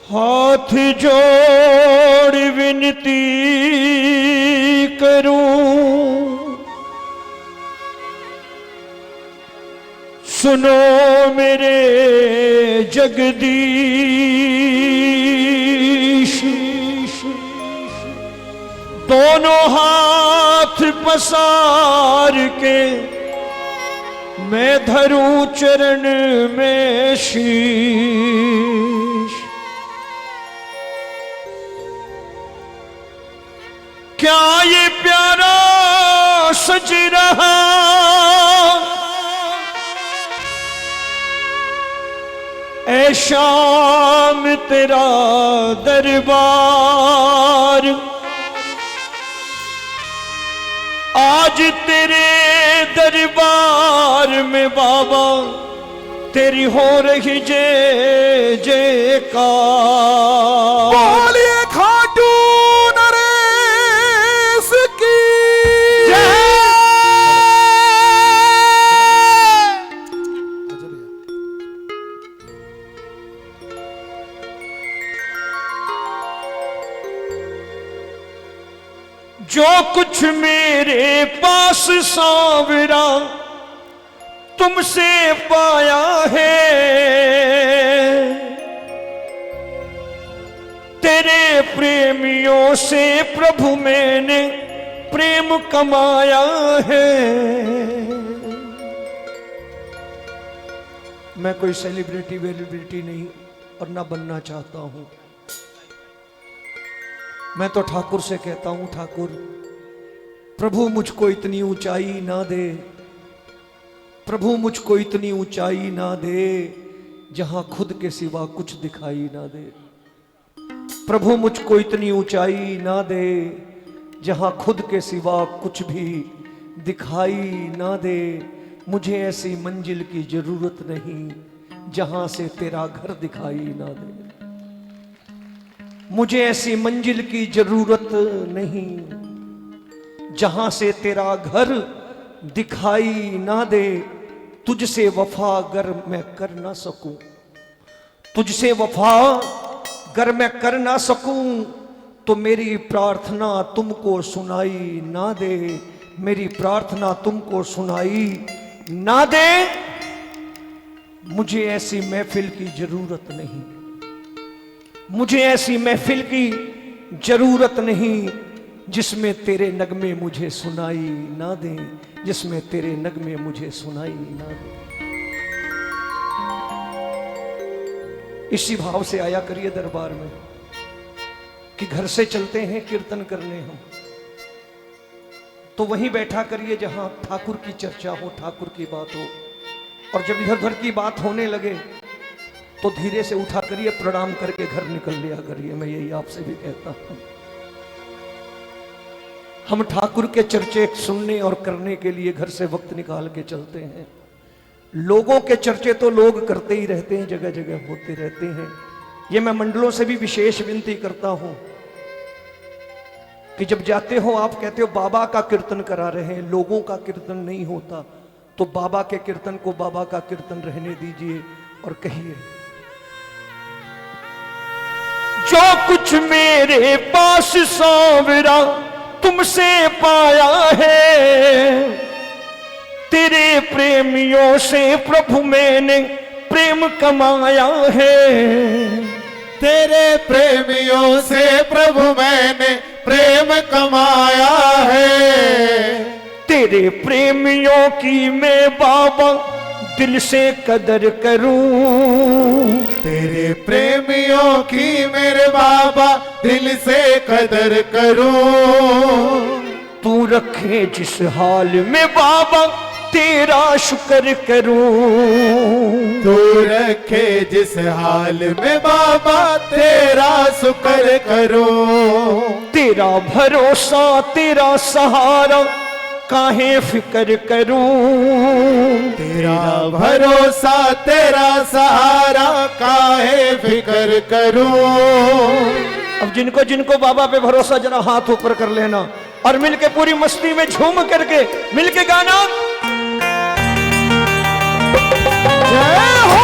हाथ जोड़ विनती करूं, सुनो मेरे जगदीश। दोनों हाथ पसार के मैं धरूं चरण में शीश। क्या ये प्यारा सज रहा ऐ शाम तेरा दरबार। आज तेरे दरबार में बाबा तेरी हो रही जय जयकार। बोलिए खाटू नरेश की जय। जो कुछ मेरे पास सांवरा तुमसे पाया है, तेरे प्रेमियों से प्रभु मैंने प्रेम कमाया है। मैं कोई सेलिब्रिटी वेलिब्रिटी नहीं और ना बनना चाहता हूं। मैं तो ठाकुर से कहता हूं, ठाकुर प्रभु मुझको इतनी ऊंचाई ना दे, प्रभु मुझको इतनी ऊंचाई ना दे जहां खुद के सिवा कुछ दिखाई ना दे। प्रभु मुझको इतनी ऊंचाई ना दे जहां खुद के सिवा कुछ भी दिखाई ना दे। मुझे ऐसी मंजिल की जरूरत नहीं जहां से तेरा घर दिखाई ना दे। मुझे ऐसी मंजिल की जरूरत नहीं जहां से तेरा घर दिखाई ना दे। तुझसे वफा अगर मैं कर ना सकूं, तुझसे वफा अगर मैं कर ना सकूं तो मेरी प्रार्थना तुमको सुनाई ना दे। मेरी प्रार्थना तुमको सुनाई ना दे। मुझे ऐसी महफिल की जरूरत नहीं, मुझे ऐसी महफिल की जरूरत नहीं जिसमें तेरे नगमे मुझे सुनाई ना दे, जिसमें तेरे नगमे मुझे सुनाई ना दे। इसी भाव से आया करिए दरबार में कि घर से चलते हैं कीर्तन करने हम, तो वहीं बैठा करिए जहां ठाकुर की चर्चा हो, ठाकुर की बात हो। और जब इधर उधर की बात होने लगे तो धीरे से उठा करिए, प्रणाम करके घर निकल लिया करिए। मैं यही आपसे भी कहता हूं। हम ठाकुर के चर्चे सुनने और करने के लिए घर से वक्त निकाल के चलते हैं। लोगों के चर्चे तो लोग करते ही रहते हैं, जगह जगह होते रहते हैं। ये मैं मंडलों से भी विशेष विनती करता हूं कि जब जाते हो आप कहते हो बाबा का कीर्तन करा रहे हैं, लोगों का कीर्तन नहीं होता, तो बाबा के कीर्तन को बाबा का कीर्तन रहने दीजिए और कहिए, जो कुछ मेरे पास सांवरा तुमसे पाया है, तेरे प्रेमियों से प्रभु मैंने प्रेम कमाया है। तेरे प्रेमियों से प्रभु मैंने प्रेम कमाया है। तेरे प्रेमियों की मैं बाबा दिल से कदर करूं। तेरे प्रेमियों की मेरे बाबा दिल से कदर करूं। तू रखे जिस हाल में बाबा तेरा शुक्र करूं। तू रखे जिस हाल में बाबा तेरा शुक्र करूं। तेरा भरोसा तेरा सहारा काहे फिक्र करूं। तेरा भरोसा तेरा सहारा काहे फिक्र करूं। अब जिनको जिनको बाबा पे भरोसा जरा हाथ ऊपर कर लेना और मिलके पूरी मस्ती में झूम करके मिलके गाना, जय हो।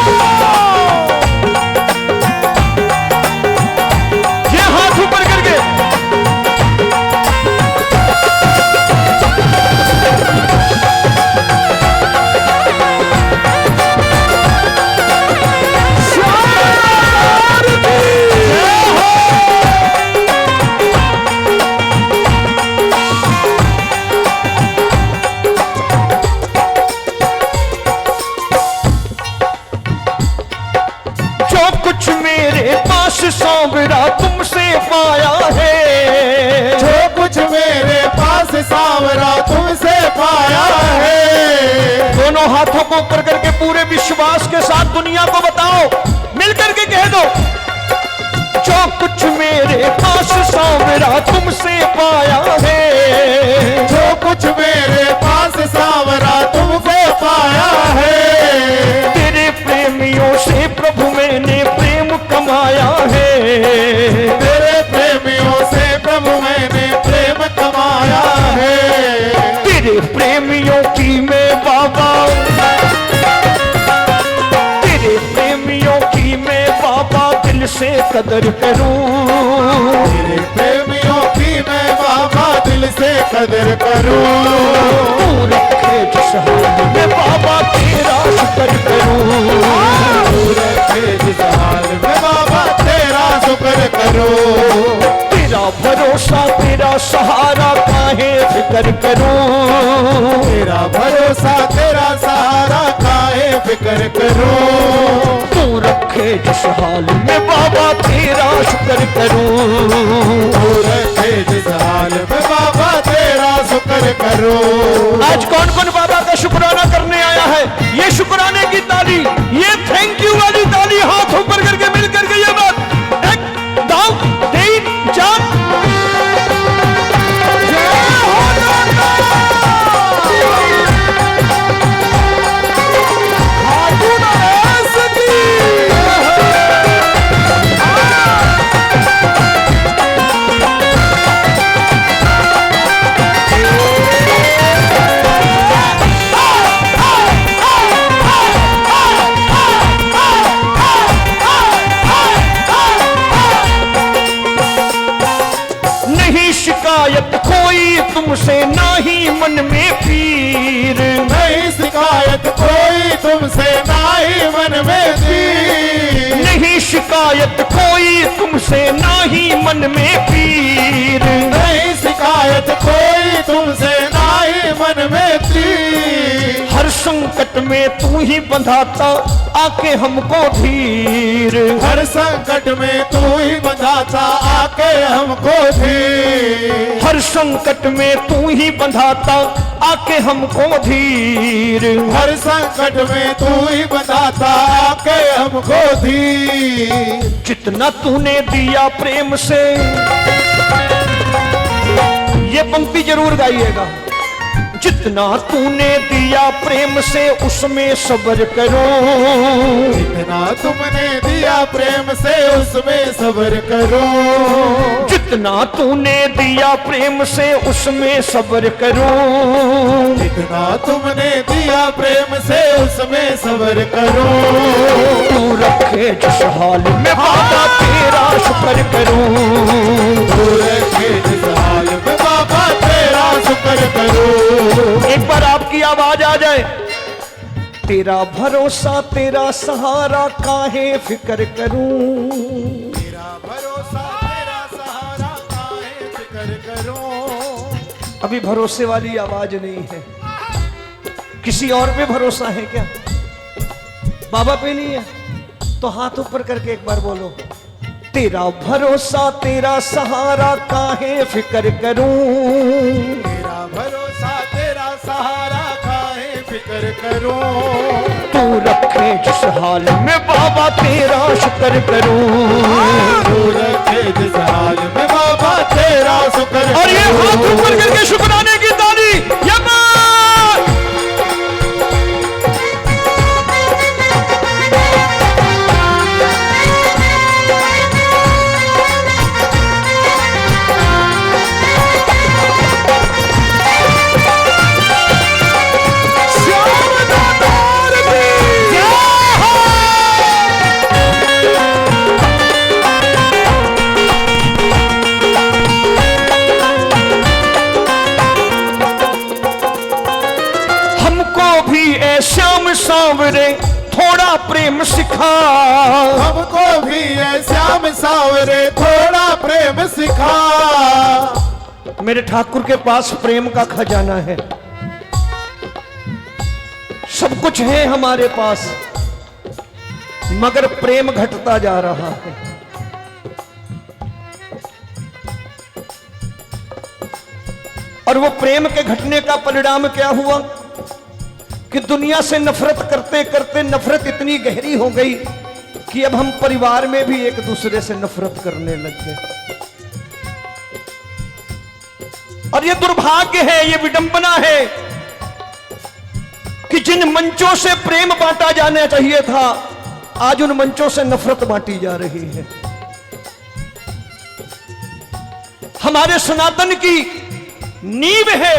पास सांवरा तुमसे पाया है, जो कुछ मेरे पास सांवरा तुमसे पाया है। दोनों हाथों को ऊपर करके पूरे विश्वास के साथ दुनिया को बताओ, मिलकर के कह दो, जो कुछ मेरे पास सांवरा तुमसे पाया है, जो कुछ मेरे पास सांवरा तुमसे पाया है। तेरे प्रेमियों से प्रभु मैंने प्रेम कमाया है, तेरे प्रेमियों से प्रभु मैंने प्रेम कमाया है। तेरे प्रेमियों की मैं बाबा, तेरे प्रेमियों की मैं बाबा दिल से कदर करूं, तेरे प्रेमियों की मैं बाबा दिल से कदर करूं। तू रखे जिस हाल में बाबा तेरा शुक्र करूं, तू रखे जिस हाल में बाबा तेरा शुक्र करूं। तेरा भरोसा तेरा सहारा काहे फिक्र करूं, तेरा भरोसा तेरा सहारा काहे फिक्र करूं। तू रखे जिस हाल में बाबा तेरा शुक्र करूं, तू रखे जिस हाल में बाबा तेरा शुक्र करूं। आज कौन कौन बाबा का शुक्राना करने आया है? ये शुक्राने की ताली, ये थैंक यू वाली ताली हाथ ऊपर करके मिल करके ये बात, एक दाव तीन चार, शिकायत कोई तुमसे ना ही मन में पीर, नहीं शिकायत कोई तुमसे ना ही मन में पीर। नहीं शिकायत कोई तुमसे ना ही मन में पीर, नहीं शिकायत कोई तुमसे ना ही मन में पीर। हर संकट में तू ही बंधाता आके हमको धीर, हर संकट में तू ही बंधाता आके हमको धीर। हर संकट में तू ही बंधाता आके हमको धीर, हर संकट में तू ही बंधाता आके हमको धीर। जितना तूने दिया प्रेम से, ये पंक्ति जरूर गाइएगा, जितना तूने दिया प्रेम से उसमें सब्र करो, जितना तुमने दिया प्रेम से उसमें सब्र करो। जितना तूने दिया प्रेम से उसमें सब्र करो, जितना तुमने दिया प्रेम से उसमें सब्र करो। तू रखे जिस हाल में बाबा तेरा शुक्र करूं, तू रखे जिस हाल में बाबा तेरा शुक्र करूं। एक बार आपकी आवाज आ जाए, तेरा भरोसा तेरा सहारा काहे फिक्र करूं, तेरा भरोसा तेरा सहारा काहे फिक्र करूं। अभी भरोसे वाली आवाज नहीं है, किसी और पे भरोसा है क्या? बाबा पे नहीं है तो हाथ ऊपर करके एक बार बोलो, तेरा भरोसा तेरा सहारा काहे फिक्र करूं, तेरा भरोसा तेरा सहारा काहे फिक्र करूं। तू रखे जिस हाल में बाबा तेरा शुक्र करूं, तू रखे जिस हाल में बाबा तेरा शुक्र करूं। और ये हाथ ऊपर करके शुक्राने की ताली, ये बात श्याम सांवरे थोड़ा प्रेम सिखा, हमको भी है श्याम सांवरे थोड़ा प्रेम सिखा। मेरे ठाकुर के पास प्रेम का खजाना है, सब कुछ है हमारे पास, मगर प्रेम घटता जा रहा है। और वो प्रेम के घटने का परिणाम क्या हुआ कि दुनिया से नफरत करते करते नफरत इतनी गहरी हो गई कि अब हम परिवार में भी एक दूसरे से नफरत करने लग गए। और ये दुर्भाग्य है, ये विडंबना है कि जिन मंचों से प्रेम बांटा जाना चाहिए था, आज उन मंचों से नफरत बांटी जा रही है। हमारे सनातन की नींव है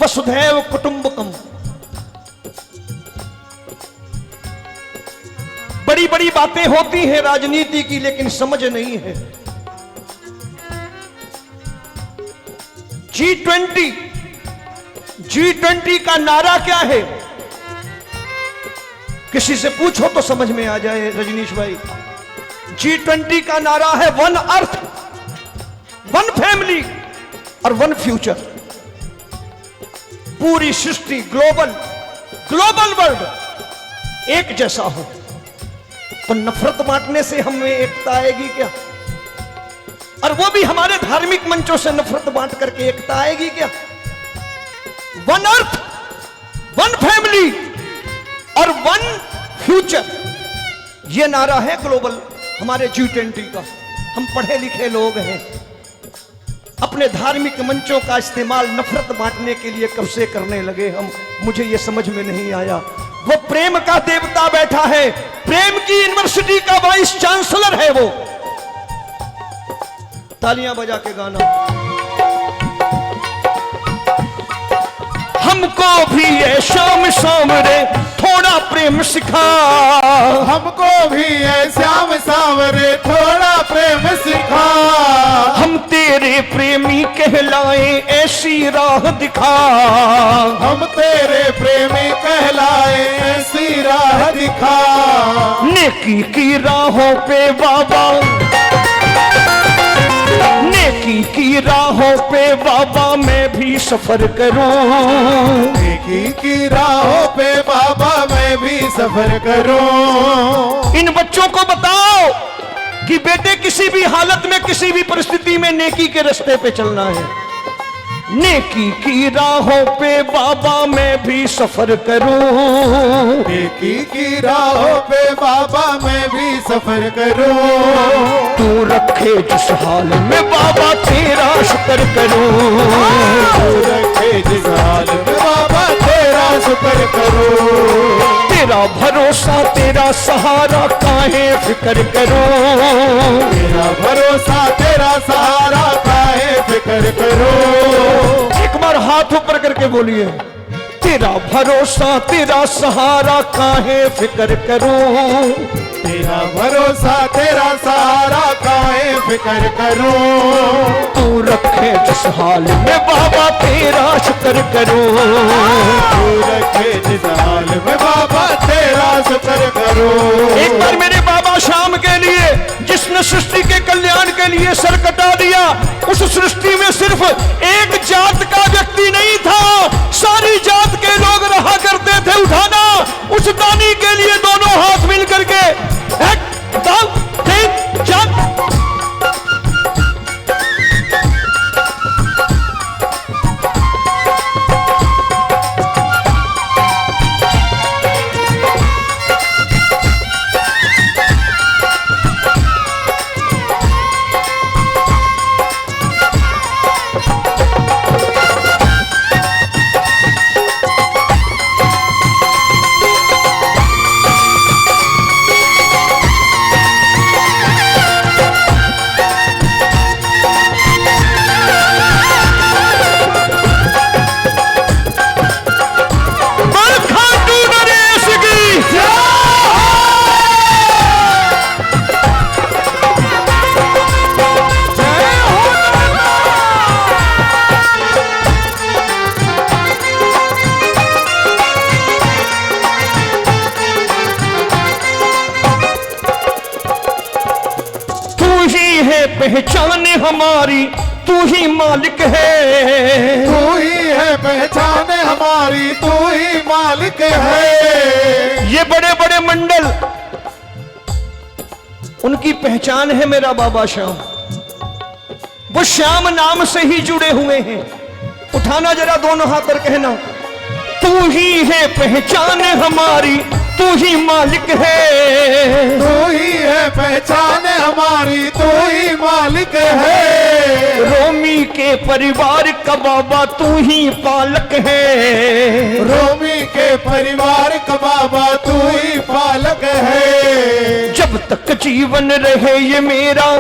वसुधैव कुटुंबकम। बड़ी बड़ी बातें होती हैं राजनीति की, लेकिन समझ नहीं है। G20 का नारा क्या है? किसी से पूछो तो समझ में आ जाए रजनीश भाई। G20 का नारा है वन अर्थ, वन फैमिली और वन फ्यूचर। पूरी सृष्टि, ग्लोबल वर्ल्ड एक जैसा हो। तो नफरत बांटने से हमें एकता आएगी क्या? और वो भी हमारे धार्मिक मंचों से नफरत बांट करके एकता आएगी क्या? वन अर्थ, वन फैमिली और वन फ्यूचर, ये नारा है ग्लोबल हमारे G20 का। हम पढ़े लिखे लोग हैं, अपने धार्मिक मंचों का इस्तेमाल नफरत बांटने के लिए कब से करने लगे हम? मुझे ये समझ में नहीं आया। वो प्रेम का देवता बैठा है, प्रेम की यूनिवर्सिटी का वाइस चांसलर है वो। तालियां बजा के गाना। हमको भी ये शाम शाम रे थोड़ा प्रेम सिखा, हमको भी है श्याम सांवरे थोड़ा प्रेम सिखा। हम तेरे प्रेमी कहलाए ऐसी राह दिखा, हम तेरे प्रेमी कहलाए ऐसी राह दिखा। नेकी की राहों पे बाबा, नेकी की राहों पे बाबा मैं भी सफर करूं। नेकी की राहों पे बाबा मैं भी सफर करूं। इन बच्चों को बताओ कि बेटे किसी भी हालत में, किसी भी परिस्थिति में नेकी के रास्ते पे चलना है। नेकी की राहों पे बाबा मैं भी सफर करूं। नेकी की राहों पे बाबा मैं भी सफर करूं। तू रखे जिस हाल में बाबा तेरा शुक्र करूं। तू रखे जिस हाल में बाबा तेरा शुक्र करूं। तेरा भरोसा तेरा सहारा काहे फिक्र करूं। तेरा भरोसा तेरा सहारा काहे फिक्र करूं। एक बार हाथ ऊपर करके बोलिए, तेरा भरोसा तेरा सहारा काहे फिक्र करूं। तेरा भरोसा तेरा सहारा काहे फिक्र करूं। तू रखे जिस हाल में बाबा तेरा शुक्र करूं। तू रखे जिस हाल में बाबा तेरा शुक्र करूं। एक बार मेरे बाबा शाम के लिए, जिसने सृष्टि के कल्याण के लिए सर कटा दिया, उस सृष्टि में सिर्फ एक जात का व्यक्ति नहीं था, सारी जात के लोग रहा करते थे। उठाना उस दानी के लिए दोनों हाथ मिल करके, एक दो तीन चार। पहचान हमारी तू ही मालिक है। तू ही है पहचान हमारी, तू ही मालिक है। ये बड़े बड़े मंडल, उनकी पहचान है मेरा बाबा श्याम। वो श्याम नाम से ही जुड़े हुए हैं। उठाना जरा दोनों हाथ और कहना, तू ही है पहचान हमारी, तू ही मालिक है, तू ही है पहचान हमारी, तू ही मालिक है। रोमी के परिवार का बाबा तू ही पालक है, रोमी के परिवार का बाबा तू ही पालक है। जब तक जीवन रहे ये मेरा,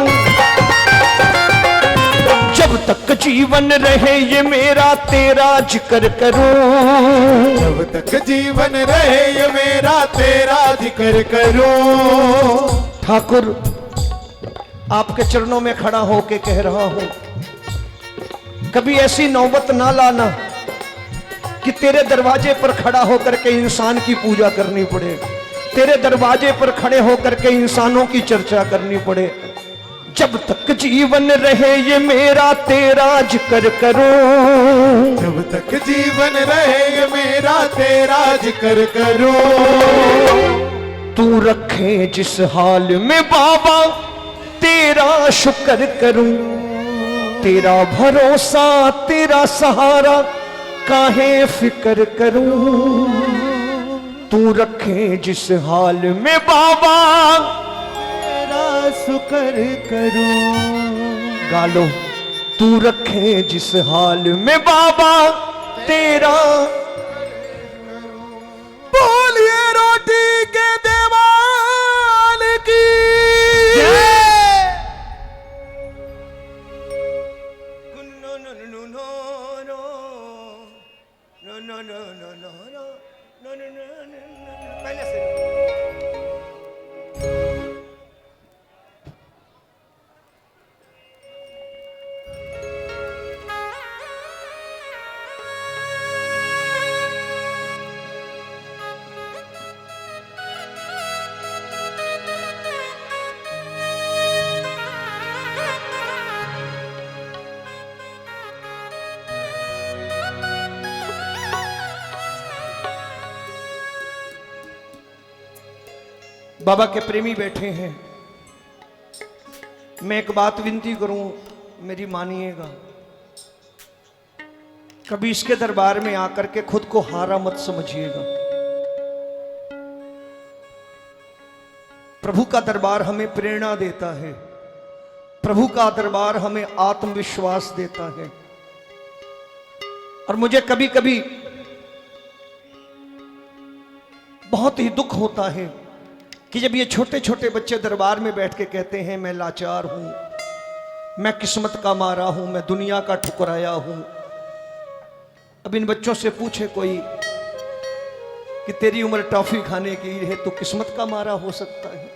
जब तक जीवन रहे ये मेरा तेरा जिक्र करूं, जब तक जीवन रहे ये मेरा तेरा जिक्र करूं। ठाकुर आपके चरणों में खड़ा होके कह रहा हूं, कभी ऐसी नौबत ना लाना कि तेरे दरवाजे पर खड़ा होकर के इंसान की पूजा करनी पड़े, तेरे दरवाजे पर खड़े होकर के इंसानों की चर्चा करनी पड़े। जब तक जीवन रहे ये मेरा तेरा जिक्र करूं, जब तक जीवन रहे ये मेरा तेरा जिक्र करूं। तू रखे जिस हाल में बाबा तेरा शुक्र करूं, तेरा भरोसा तेरा सहारा काहे फिक्र करूं। तू रखे जिस हाल में बाबा तेरा शुक्र करूं। गालो, तू रखे जिस हाल में बाबा तेरा। बोलिए रोटी के देवाल की पहले से बाबा के प्रेमी बैठे हैं, मैं एक बात विनती करूं, मेरी मानिएगा। कभी इसके दरबार में आकर के खुद को हारा मत समझिएगा। प्रभु का दरबार हमें प्रेरणा देता है, प्रभु का दरबार हमें आत्मविश्वास देता है। और मुझे कभी कभी बहुत ही दुख होता है कि जब ये छोटे छोटे बच्चे दरबार में बैठ के कहते हैं मैं लाचार हूं, मैं किस्मत का मारा हूं, मैं दुनिया का ठुकराया हूं। अब इन बच्चों से पूछे कोई कि तेरी उम्र टॉफी खाने की है, तो किस्मत का मारा हो सकता है।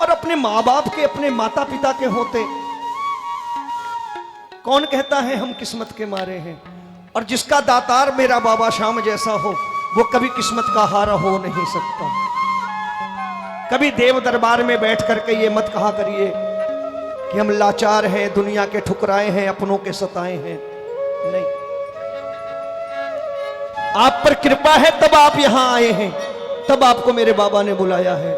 और अपने माँ बाप के, अपने माता पिता के होते कौन कहता है हम किस्मत के मारे हैं। और जिसका दातार मेरा बाबा श्याम जैसा हो, वो कभी किस्मत का हारा हो नहीं सकता। कभी देव दरबार में बैठ करके ये मत कहा करिए कि हम लाचार हैं, दुनिया के ठुकराए हैं, अपनों के सताए हैं। नहीं, आप पर कृपा है तब आप यहां आए हैं, तब आपको मेरे बाबा ने बुलाया है।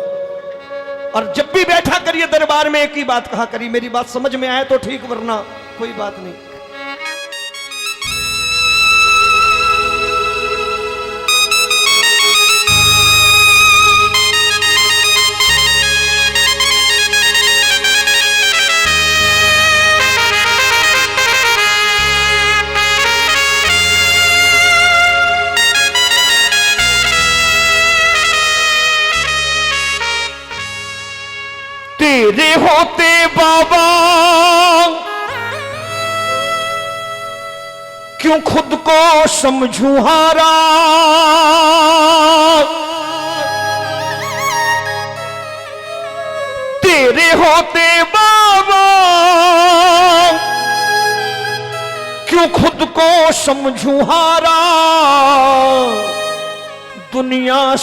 और जब भी बैठा करिए दरबार में एक ही बात कहा करिए, मेरी बात समझ में आए तो ठीक, वरना कोई बात नहीं। तेरे होते बाबा क्यों खुद को समझूं हारा, तेरे होते बाबा क्यों खुद को समझूं हारा। दुनिया